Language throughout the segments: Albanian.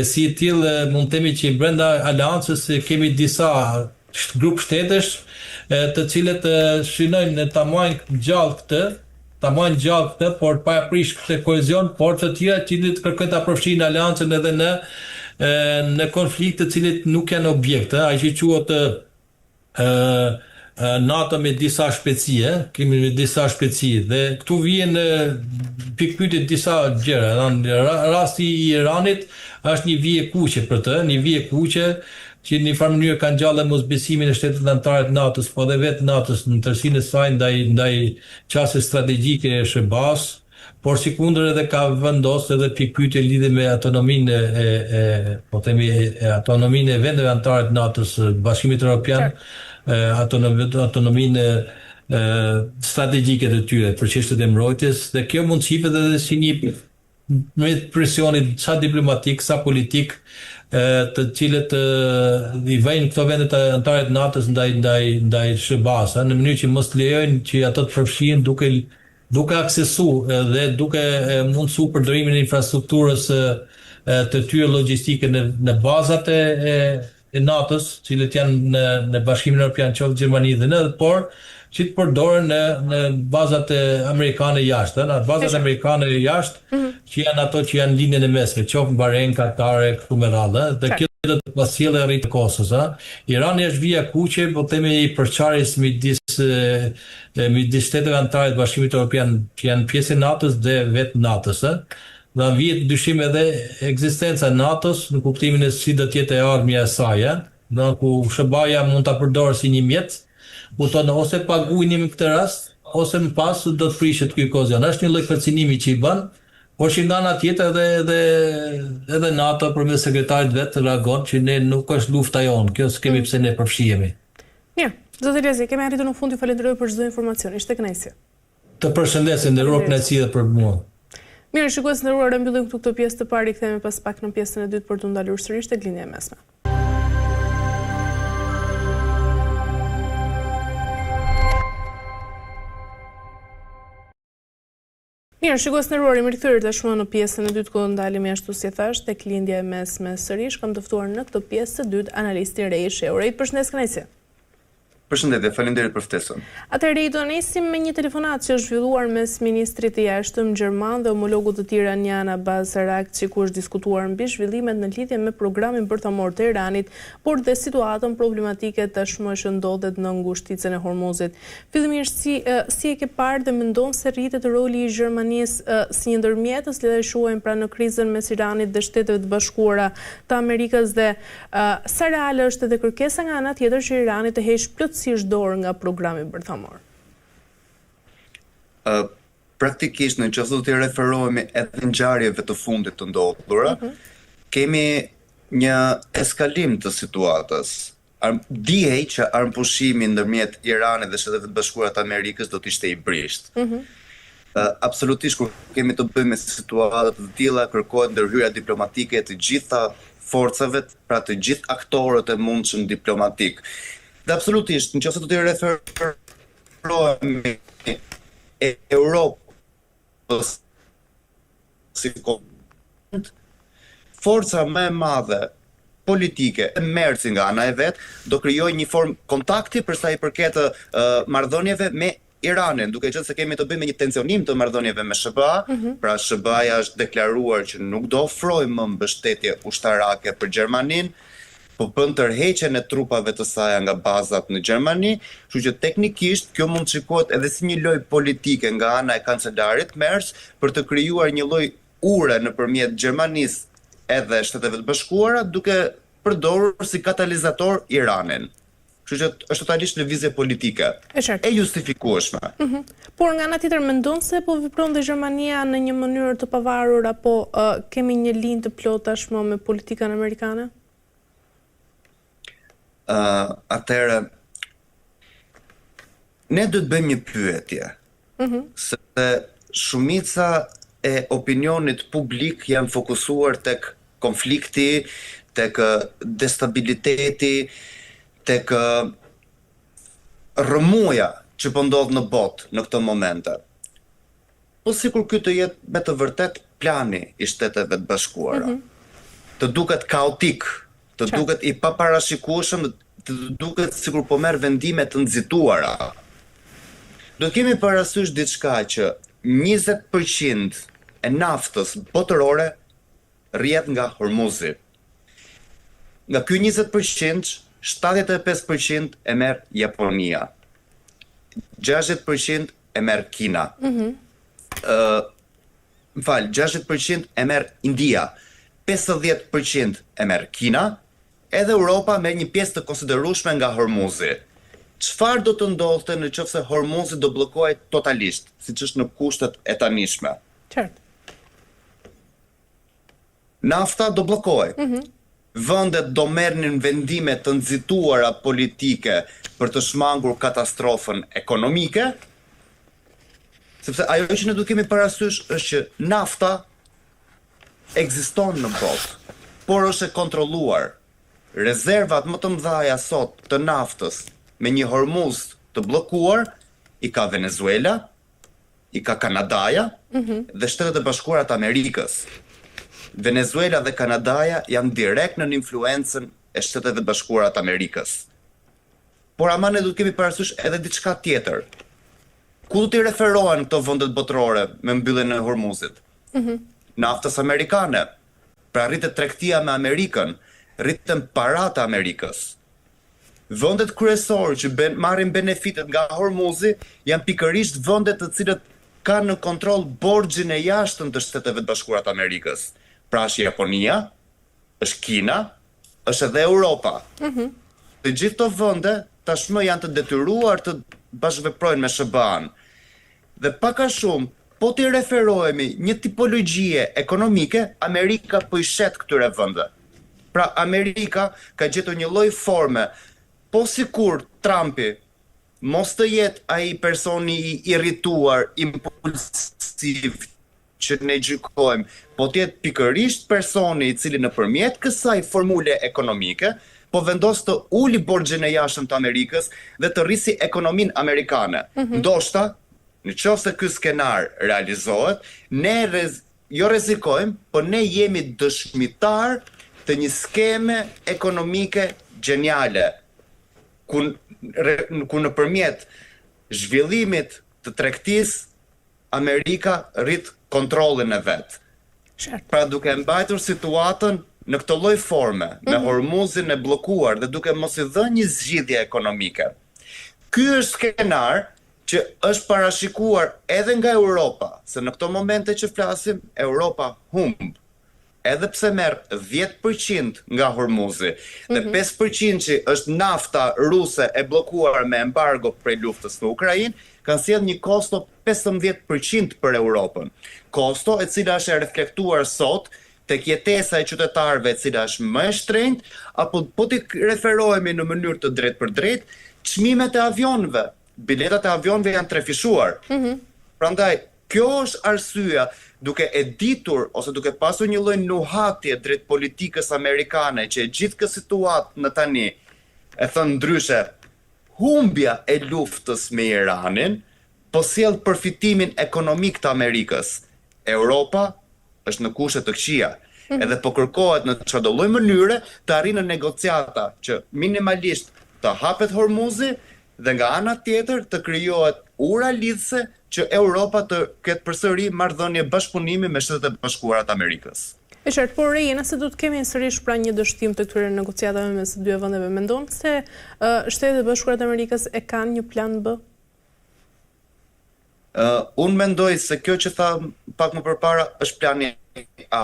Si tillë mund të themi që brenda aleancës kemi disa grup shtetesh të cilët synojnë ta marrin gjallë këtë, por pa prish këtë kohezion, por të tjera që kërkojnë ta përfshinë aleancën edhe në konflikte të cilët nuk janë objekte, ai që quhet NATO me disa shpejtësie, kemi me disa shpejtësi dhe këtu vjen pikpyetje disa gjëra. Rasti i Iranit është një vije kuqe për të, një vije kuqe që në një farë mënyrë kanë gjallë mosbesimin e shtetet anëtare të NATO-s, po dhe vetë NATO-s në tërësinë e saj ndaj çështjes strategjike e SBA-s, por sikundër edhe ka vendosur edhe pikpyetje lidhe me autonominë autonominë e vendeve anëtare të NATO-s, Bashkimit Evropian, autonominë strategjike të tyre për çështjet e mbrojtjes, dhe kjo mund të shihet edhe si një me presionit sa diplomatik, sa politik, të cilët i vëjnë këto vendet anëtare të NATO-s ndaj SBA-s, në mënyrë që mos lejojnë që ato të përfshihen duke aksesu dhe duke mundësu përdorimin e infrastrukturës të tyre logjistike në bazat e NATO-s, cilët janë në Bashkimin Evropian, qoftë Gjermani dhe por që të përdoren në bazat amerikane jashtë, në bazat amerikane jashtë, që janë ato që janë linjën e mesme, qoftë Bahrein, Katare, këtu me radhë, dhe kjo do të pasjellë rritë Kosovës. Irani është vija kuqe, po themi i përçarjes midis shteteve anëtare të Bashkimit Evropian që janë pjesë e NATO-s dhe vetë NATO-s. Dhe vjet dyshim edhe ekzistenca e NATO-s në kuptimin e si do të jetë armja e saj, ku SBA-ja mund ta përdorë si një mjet, ose paguajnë në këtë rast, ose më pas do të prishet ky kohezion. Është një lloj kërcënimi që i bën, por që nga ana tjetër edhe NATO përmes sekretarit vet reagon që ne nuk është lufta jonë, kjo s'kemi pse ne përfshihemi. Mirë, zoti Rezi, kemi arritur në fund, ju falenderoj për çdo informacion. Ishte kënaqësi. Të përshëndesim, nderuar kënaqësi edhe për mua. Mirë, shikues të nderuar, mbyllim këtu këtë pjesë të parë, kthehemi pas pak në pjesën e dytë për të ndalur sërish tek linja e mesme. Mirë, shikues të nderuar, jemi rikthyer tashmë në pjesën e dytë ku ndalemi ashtu si thash tek lindja e mesme sërish. Kam të ftuar në këtë pjesë të dytë analistin Rejsh Eurejt. Përshëndes kënaqësi. Përshëndetje, faleminderit për ftesën. Atëherë do nisim me një telefonat që është zhvilluar mes ministrit të jashtëm gjerman dhe homologut të tij iranian Abbas Araghchi, ku është diskutuar mbi zhvillimet në lidhje me programin bërthamor të Iranit, por dhe situatën problematike tashmë që ndodhet në ngushticën e Hormuzit. Fillimisht si e ke parë dhe mendon se rritet roli i Gjermanisë si një ndërmjetës, le të quajmë pra në krizën mes Iranit dhe Shteteve të Bashkuara të Amerikës, dhe sa reale është edhe kërkesa nga ana tjetër që Irani të heqë plotësisht dorë nga programi bërthamor? Praktikisht, në qoftë do të referohemi edhe ngjarjeve të fundit të ndodhura, kemi një eskalim të situatës. Dihej që armëpushimi ndërmjet Iranit dhe Shteteve të Bashkuara të Amerikës do të ishte i brisht. Absolutisht, kur kemi të bëjmë me situata të tilla, kërkohet ndërhyrja diplomatike e të gjitha forcave, pra të gjithë aktorët e mundshëm diplomatik. Dhe absolutisht, nëse do të referohemi Europës si forca më e madhe politike e Mersi nga ana e vet do krijojë një formë kontakti për sa i përket marrëdhënieve me Iranin, duke qenë se kemi të bëjmë me një tensionim të marrëdhënieve me SBA, pra SBA-ja është deklaruar që nuk do ofrojë më mbështetje ushtarake për Gjermaninë, po bën tërheqjen e trupave të saj nga bazat në Gjermani, kështu që teknikisht kjo mund të shikohet edhe si një lojë politike nga ana e kancelarit Merz për të krijuar një lloj ure nëpërmjet Gjermanisë edhe Shteteve të Bashkuara, duke përdorur si katalizator Iranin. Kështu që është totalisht lëvizje politike e justifikueshme. Por nga ana tjetër mendon se po vepron dhe Gjermania në një mënyrë të pavarur, apo kemi një linjë të plotë tashmë me politikën amerikane? Atëherë, ne do të bëjmë një pyetje, se shumica e opinionit publik janë fokusuar tek konflikti, tek destabiliteti, tek rrëmuja që po ndodh në botë në këto momente. Po sikur ky të jetë me të vërtet plani i Shteteve të Bashkuara. të duket kaotik, të duket i paparashikueshëm, të duket sikur po merr vendime të nxituara. Do të kemi parasysh diçka që 20% e naftës botërore rrjedh nga Hormuzi. Nga ky 20%, 75% e merr Japonia. 60% e merr Kina. 60% e merr India. 50% e merr Kina, edhe Europa me një pjesë të konsiderueshme nga Hormuzi. Çfarë do të ndodhte nëse Hormuzi do bllokohej totalisht, siç është në kushtet e tanishme? Qartë. Nafta do bllokohej. Vendet do merrnin vendime të nxituara politike për të shmangur katastrofën ekonomike, sepse ajo që ne duhet kemi parasysh është që nafta ekziston në botë, por është e kontrolluar. Rezervat më të mëdha sot të naftës me një Hormuz të bllokuar i ka Venezuela, i ka Kanadaja dhe Shtetet e Bashkuara të Amerikës. Venezuela dhe Kanadaja janë direkt në influencën e Shteteve Bashkuara të Amerikës. Por ama ne duhet kemi parasysh edhe diçka tjetër. Ku do t'i referohen këto vendet botërore me mbylljen e Hormuzit? Naftës amerikane. Pra rritet tregtia me Amerikën, rriten parat e Amerikës. Vendet kryesorë që marrin benefitet nga Hormuzi janë pikërisht vendet të cilët kanë në kontroll borxhin e jashtëm të Shteteve të Bashkuara të Amerikës. Pra është Japonia, është Kina, është edhe Europa. Të gjithë këto vende tashmë janë të detyruar të bashkëveprojnë me SBA-n. Dhe pak a shumë, po t'i referohemi një tipologjie ekonomike, Amerika po i shet këtyre vende. Pra Amerika ka gjetur një lloj forme, po sikur Trumpi mos të jetë ai personi i irrituar, impulsiv që ne gjykojmë, po të jetë pikërisht personi i cili nëpërmjet kësaj formule ekonomike po vendos të uli borxhin e jashtëm të Amerikës dhe të rrisi ekonominë amerikane. Ndoshta, nëse ky skenar realizohet, ne jo rrezikojmë, por ne jemi dëshmitar të një skeme ekonomike gjeniale, ku nëpërmjet zhvillimit të tregtisë Amerika rrit kontrollin e vet. Pra duke mbajtur situatën në këtë lloj forme, me Hormuzin e bllokuar dhe duke mos i dhënë një zgjidhje ekonomike. Ky është skenar që është parashikuar edhe nga Europa, se në këto momente që flasim, Europa humb. Edhe pse merr 10% nga Hormuzi dhe 5% që është nafta ruse e bllokuar me embargo prej luftës në Ukrainë, kanë sjell një kosto 15% për Europën. Kosto e cila është e reflektuar sot tek jetesa e qytetarëve e cila është më e shtrenjtë, apo po t'i referohemi në mënyrë të drejtë për drejtë, çmimet e avionëve, biletat e avionëve janë trefishuar. Prandaj, kjo është arsyeja, duke e ditur ose duke pasur një lloj nuhatje drejt politikës amerikane që e gjithë këtë situatë në tani e thënë ndryshe, humbja e luftës me Iranin po sjell përfitimin ekonomik të Amerikës. Europa është në kushte të këqija, edhe po kërkohet në çdo lloj mënyre të arrijë në negociata që minimalisht të hapet Hormuzi dhe nga ana tjetër të krijohet ura lidhëse që Europa të ketë përsëri marrëdhënie bashkëpunimi me Shtetet e Bashkuara të Amerikës. E qartë, por jena se do të kemi sërish pra një dështim të këtyre negociatave mes dy vendeve. Mendon se Shtetet e Bashkuara të Amerikës e kanë një plan B? Unë mendoj se kjo që tha pak më përpara është plani A.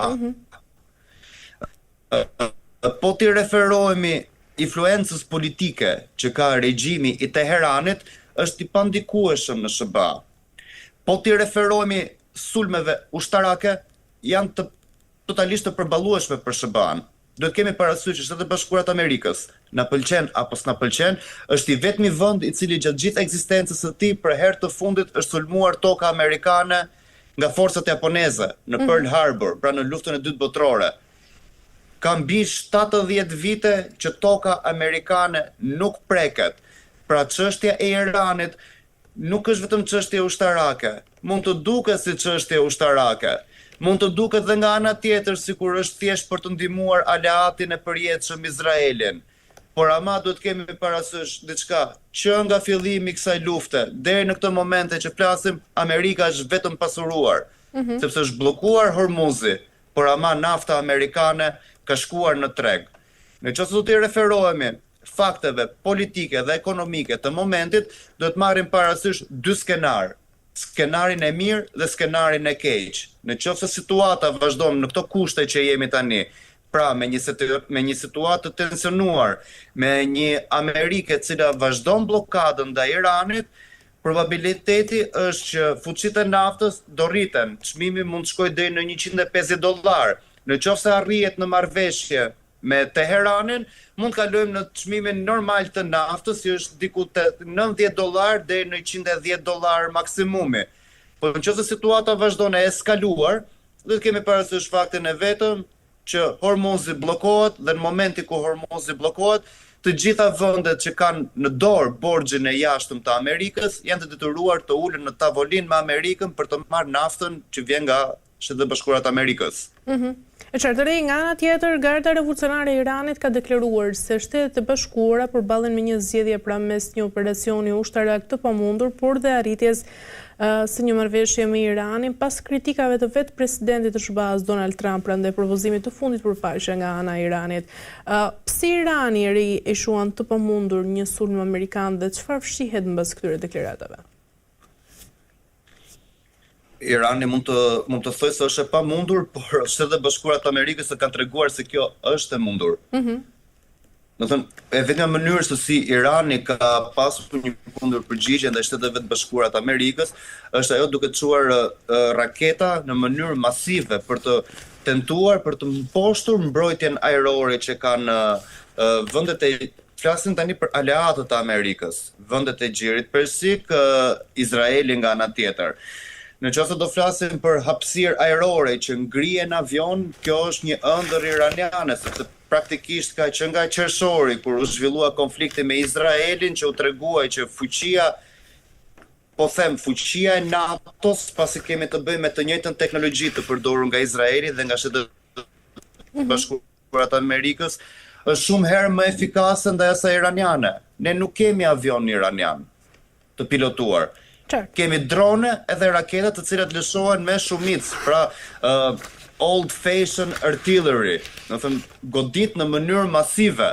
Po t'i referohemi influencës politike që ka regjimi i Teheranit, është i pandikueshëm në SBA. Po t'i referohemi sulmeve ushtarake, janë të totalisht të përballueshme për SBA-n. Do të kemi parasysh që Shtetet e Bashkuara të Amerikës, na pëlqen apo s'na pëlqen, është i vetmi vend i cili gjatë gjithë ekzistencës së tij për herë të fundit është sulmuar toka amerikane nga forcat japoneze në Pearl Harbor, pra në luftën e dytë botërore. Ka mbi 70 vite që toka amerikane nuk preket. Pra çështja e Iranit nuk është vetëm çështje ushtarake, mund të duket si çështje ushtarake, Mund të duket dhe nga ana tjetër sikur është thjesht për të ndihmuar aleatin e përjetshëm Izraelin. Por ama duhet kemi parasysh diçka që nga fillimi i kësaj lufte deri në këtë momente që flasim, Amerika është vetëm pasuruar, sepse është bllokuar Hormuzi, por ama nafta amerikane ka shkuar në treg. Në qoftë se do të referohemi fakteve politike dhe ekonomike të momentit, duhet marrim parasysh dy skenar. Skenarin e mirë dhe skenarin e keq. Në qoftë se situata vazhdon në këto kushte që jemi tani, pra me një situatë të tensionuar, me një Amerikë e cila vazhdon blokadën ndaj Iranit, probabiliteti është që fuqitë e naftës do rriten. Çmimi mund të shkojë deri në $150. Në qoftë se arrihet në marrëveshje me Teheranin, mund kalojmë në çmimin normal të naftës, që është diku te $90 deri në $110 maksimumi. Por nëse situata vazhdon e eskaluar, do të kemi parasysh faktin e vetëm që Hormuzi bllokohet dhe në momentin ku Hormuzi bllokohet, të gjitha vendet që kanë në dorë borxhin e jashtëm të Amerikës janë të detyruar të ulen në tavolinë me Amerikën për të marrë naftën që vjen nga Shtetet e Bashkuara të Amerikës. E qartërej nga ana tjetër, Garda Revolucionare e Iranit ka deklaruar se Shtetet e Bashkuara përballen me një zgjedhje pra mes një operacioni ushtarak të pamundur, por dhe arritjes së një marrëveshje me Iranin pas kritikave të vetë presidentit të SBA-s Donald Trump prandaj propozimit të fundit përfaqëse nga ana e Iranit. Pse Irani e shuan të pamundur një sulm amerikan dhe çfarë fshihet mbas këtyre deklaratave? Irani mund të thojë se është e pamundur, por Shtetet e Bashkuara të Amerikës kanë treguar se kjo është e mundur. Do të thënë, e vetëm mënyrë se si Irani ka pasur një kundërpërgjigje ndaj Shteteve të Bashkuara të Amerikës është ajo duke çuar raketa në mënyrë masive për të tentuar për të mposhtur mbrojtjen ajrore që kanë vendet e flasim tani për aleatët e Amerikës, vendet e Gjirit Persik, Izraeli nga ana tjetër. Në qoftë do flasim për hapësirë ajrore që ngrihen avion, kjo është një ëndër iraniane, sepse praktikisht ka që nga qershori, kur u zhvillua konflikti me Izraelin, që u treguaj që fuqia e NATO-s, pasi kemi të bëjmë me të njëjtën teknologji të përdorur nga Izraeli dhe nga Shtetet e Bashkuara të Amerikës, është shumë herë më efikase ndaj asaj iraniane. Ne nuk kemi avion iranian të pilotuar. Kemi drone edhe raketat të cilat lëshohen me shumicë, pra old fashion artillery, do të thënë godit në mënyrë masive.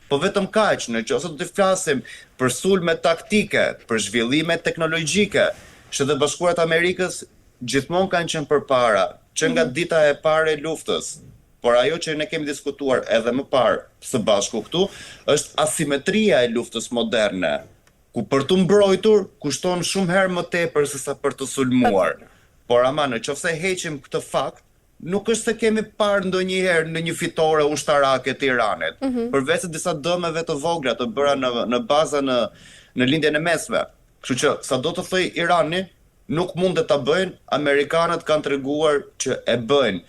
Po vetëm kaq, nëse do të flasim për sulme taktike, për zhvillime teknologjike, Shtetet e Bashkuara të Amerikës gjithmonë kanë qenë përpara, që nga dita e parë e luftës. Por ajo që ne kemi diskutuar edhe më parë së bashku këtu, është asimetria e luftës moderne, ku për të mbrojtur kushton shumë herë më tepër se sa për të sulmuar. Por ama nëse heqim këtë fakt, nuk është se kemi parë ndonjëherë në një fitore ushtarake të Iranit, përveç disa dëmeve të vogla të bëra në baza në lindjen e mesme. Kështu që sado të thojë Irani, nuk mund të ta bëjnë, amerikanët kanë treguar që e bëjnë.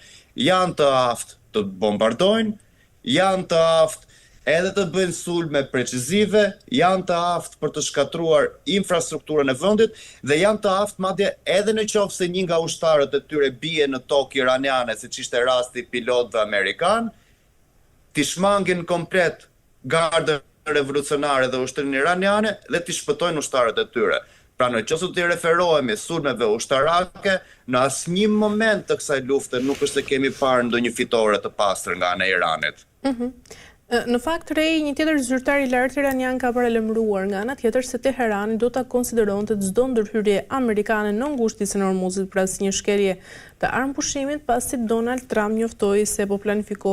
Janë të aftë të bombardojnë, janë të aftë edhe të bëjnë sulme precizive, janë të aftë për të shkatruar infrastrukturën e vendit dhe janë të aftë madje edhe në qoftë se një nga ushtarët e tyre bie në tokë iraniane, siç ishte rasti pilotëve amerikan, t'i shmangin komplet gardën revolucionare dhe ushtrinë iraniane dhe t'i shpëtojnë ushtarët e tyre. Pra në qoftë të referohemi sulmeve ushtarake, në asnjë moment të kësaj lufte nuk është se kemi parë ndonjë fitore të pastër nga ana e Iranit. Në fakt, Rej, një tjetër zyrtar i lartë iranian ka paralajmëruar nga ana tjetër se Teherani do ta konsideronte çdo ndërhyrje amerikane në ngushtisën e Hormuzit pra si një shkelje të armëpushimit, pasi Donald Trump njoftoi se po planifikohet